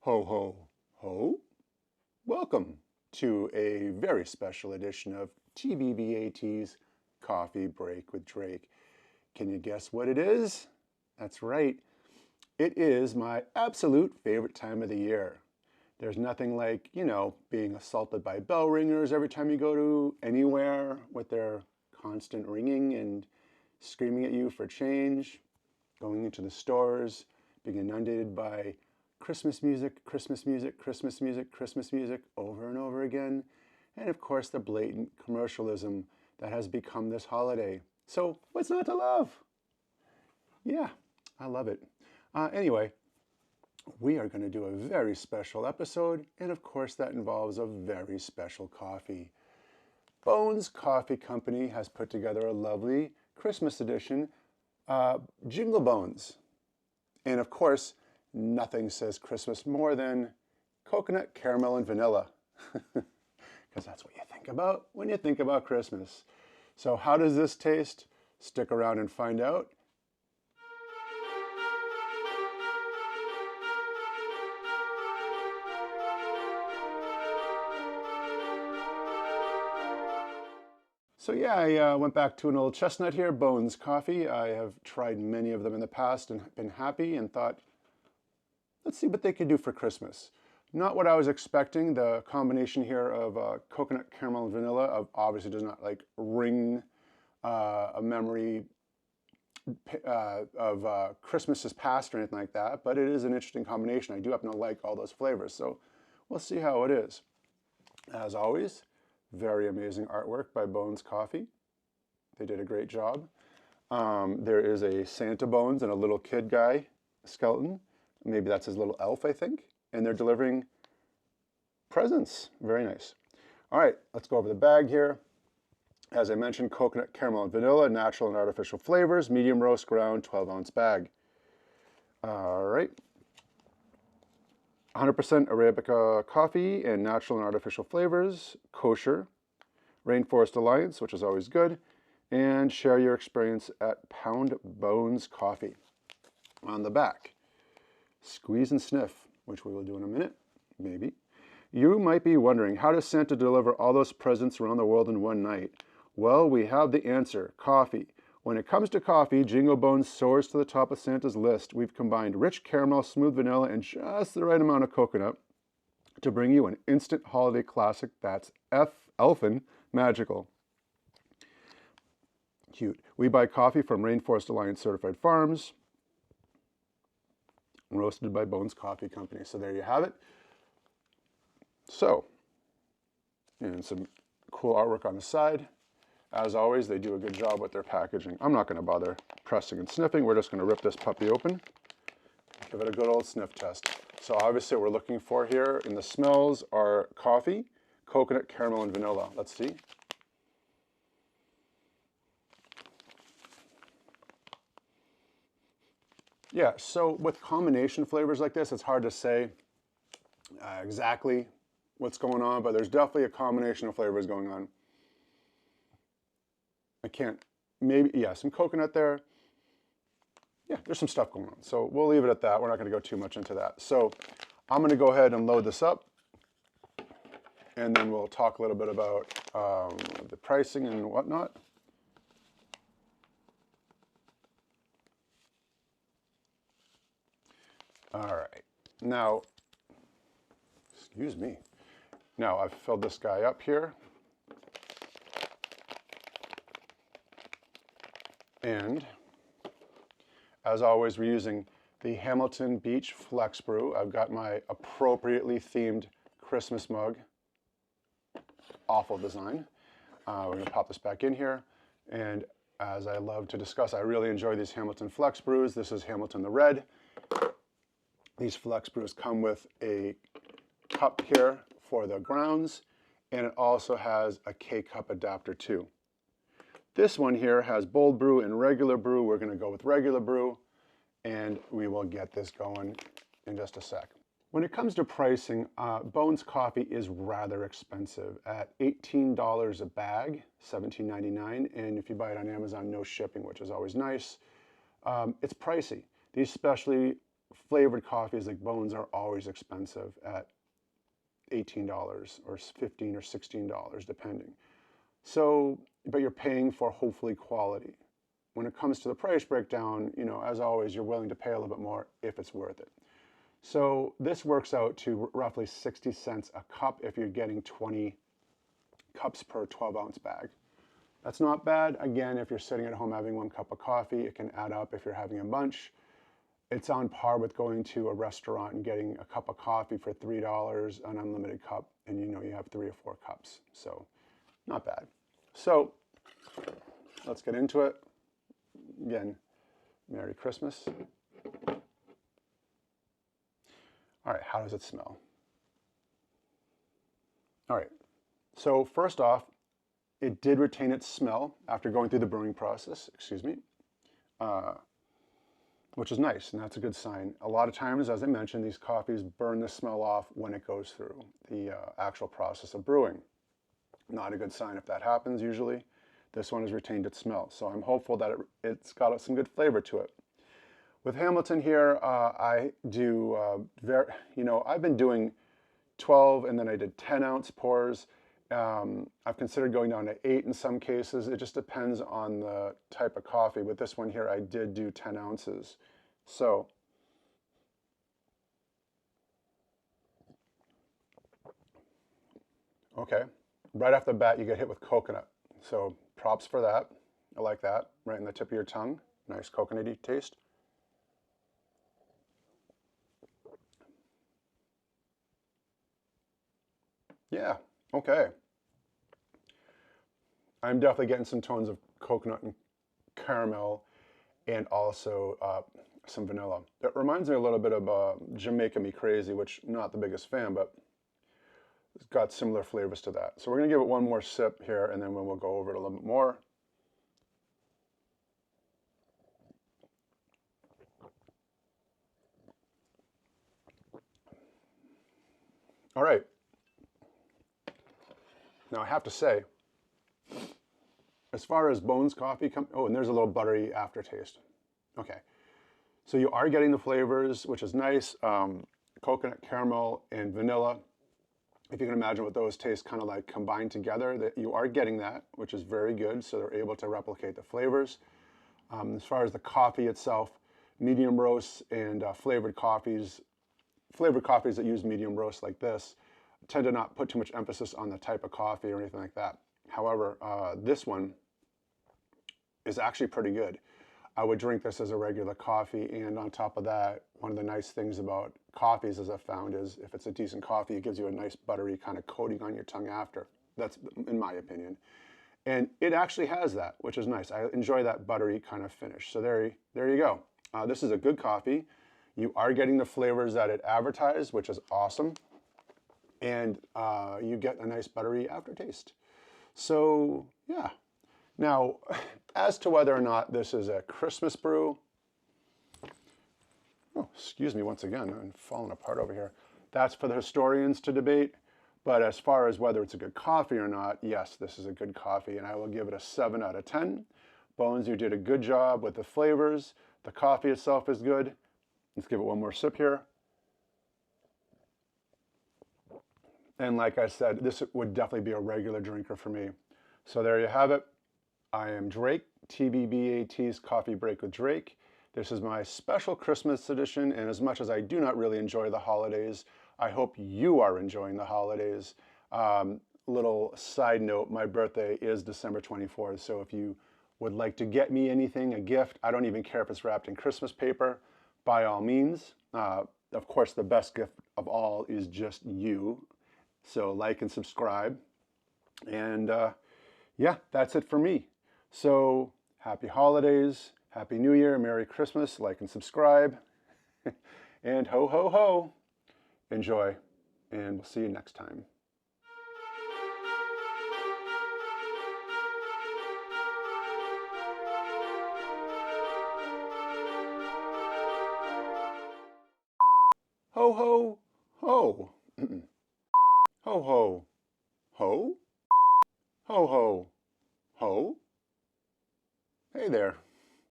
Ho, ho, ho. Welcome to a very special edition of TBBAT's Coffee Break with Drake. Can you guess what it is? That's right. It is my absolute favorite time of the year. There's nothing like, being assaulted by bell ringers every time you go to anywhere with their constant ringing and screaming at you for change, going into the stores, being inundated by Christmas music, Christmas music, Christmas music, Christmas music over and over again. And of course, the blatant commercialism that has become this holiday. So what's not to love? Yeah, I love it. Anyway, we are going to do a very special episode. And of course, that involves a very special coffee. Bones Coffee Company has put together a lovely Christmas edition, Jingle Bones. And of course, nothing says Christmas more than coconut, caramel, and vanilla. Because that's what you think about when you think about Christmas. So how does this taste? Stick around and find out. So yeah, I went back to an old chestnut here, Bones Coffee. I have tried many of them in the past and been happy and thought, let's see what they could do for Christmas. Not what I was expecting. The combination here of coconut, caramel, and vanilla obviously does not ring a memory of Christmases past or anything like that, but it is an interesting combination. I do happen to like all those flavors, so we'll see how it is. As always, very amazing artwork by Bones Coffee. They did a great job. There is a Santa Bones and a little kid guy skeleton. Maybe that's his little elf, I think. And they're delivering presents. Very nice. All right, let's go over the bag here. As I mentioned, coconut, caramel, and vanilla, natural and artificial flavors, medium roast ground, 12-ounce bag. All right. 100% Arabica coffee and natural and artificial flavors, kosher, Rainforest Alliance, which is always good, and share your experience at Pound Bones Coffee. On the back, squeeze and sniff, which we will do in a minute, maybe. You might be wondering, how does Santa deliver all those presents around the world in one night? Well, we have the answer, coffee. When it comes to coffee, Jingle Bones soars to the top of Santa's list. We've combined rich caramel, smooth vanilla, and just the right amount of coconut to bring you an instant holiday classic that's elfin magical. Cute. We buy coffee from Rainforest Alliance certified farms, roasted by Bones Coffee Company. So there you have it. So, and some cool artwork on the side. As always, they do a good job with their packaging. I'm not going to bother pressing and sniffing. We're just going to rip this puppy open, give it a good old sniff test. So obviously what we're looking for here in the smells are coffee, coconut, caramel, and vanilla. Let's see. Yeah, so with combination flavors like this, it's hard to say exactly what's going on, but there's definitely a combination of flavors going on. Some coconut there. Yeah, there's some stuff going on. So we'll leave it at that. We're not going to go too much into that. So I'm going to go ahead and load this up, and then we'll talk a little bit about the pricing and whatnot. All right. Now, excuse me. Now I've filled this guy up here. And as always, we're using the Hamilton Beach Flex Brew. I've got my appropriately themed Christmas mug. Awful design. We're going to pop this back in here. And as I love to discuss, I really enjoy these Hamilton Flex Brews. This is Hamilton the Red. These Flex Brews come with a cup here for the grounds, and it also has a K-cup adapter too. This one here has bold brew and regular brew. We're going to go with regular brew, and we will get this going in just a sec. When it comes to pricing, Bones Coffee is rather expensive at $18 a bag, $17.99, and if you buy it on Amazon, no shipping, which is always nice. It's pricey. These specialty flavored coffees like Bones are always expensive at $18 or $15 or $16 depending. So, but you're paying for hopefully quality. When it comes to the price breakdown, you know, as always, you're willing to pay a little bit more if it's worth it. So this works out to roughly 60 cents a cup if you're getting 20 cups per 12-ounce bag. That's not bad. Again, if you're sitting at home having 1 cup of coffee, it can add up if you're having a bunch. It's on par with going to a restaurant and getting a cup of coffee for $3, an unlimited cup, and you know you have 3 or 4 cups. So not bad. So let's get into it. Again, Merry Christmas. All right, how does it smell? All right, so first off, it did retain its smell after going through the brewing process, which is nice, and that's a good sign. A lot of times, as I mentioned, these coffees burn the smell off when it goes through the actual process of brewing. Not a good sign if that happens usually. This one has retained its smell, so I'm hopeful that it's got some good flavor to it. With Hamilton here, I do, I've been doing 12 and then I did 10-ounce pours. I've considered going down to 8 in some cases. It just depends on the type of coffee. With this one here, I did do 10 ounces. So, okay, right off the bat, you get hit with coconut. So props for that. I like that, right in the tip of your tongue. Nice coconutty taste. Yeah, okay. I'm definitely getting some tones of coconut and caramel and also some vanilla. It reminds me a little bit of Jamaica Me Crazy, which I'm not the biggest fan, but it's got similar flavors to that. So we're going to give it one more sip here, and then we'll go over it a little bit more. All right. Now I have to say, as far as Bones coffee comes, oh, and there's a little buttery aftertaste. Okay. So you are getting the flavors, which is nice. Coconut, caramel, and vanilla. If you can imagine what those taste kind of like combined together, that you are getting that, which is very good. So they're able to replicate the flavors. As far as the coffee itself, medium roasts and flavored coffees that use medium roast like this tend to not put too much emphasis on the type of coffee or anything like that. However, this one is actually pretty good. I would drink this as a regular coffee, and on top of that, one of the nice things about coffees, as I've found, is if it's a decent coffee, it gives you a nice buttery kind of coating on your tongue after. That's in my opinion. And it actually has that, which is nice. I enjoy that buttery kind of finish. So there you go. This is a good coffee. You are getting the flavors that it advertised, which is awesome. And you get a nice buttery aftertaste. So yeah. Now, as to whether or not this is a Christmas brew, oh, excuse me once again, I'm falling apart over here. That's for the historians to debate. But as far as whether it's a good coffee or not, yes, this is a good coffee, and I will give it a 7 out of 10. Bones, you did a good job with the flavors. The coffee itself is good. Let's give it one more sip here. And like I said, this would definitely be a regular drinker for me. So there you have it. I am Drake, TBBAT's Coffee Break with Drake. This is my special Christmas edition, and as much as I do not really enjoy the holidays, I hope you are enjoying the holidays. Little side note, my birthday is December 24th, so if you would like to get me anything, a gift, I don't even care if it's wrapped in Christmas paper, by all means. Of course, the best gift of all is just you. So like and subscribe. And yeah, that's it for me. So happy holidays, happy New Year, Merry Christmas, like and subscribe. And ho, ho, ho. Enjoy, and we'll see you next time. Ho, ho, ho. Ho, ho, ho. Ho, ho, ho. Hey there.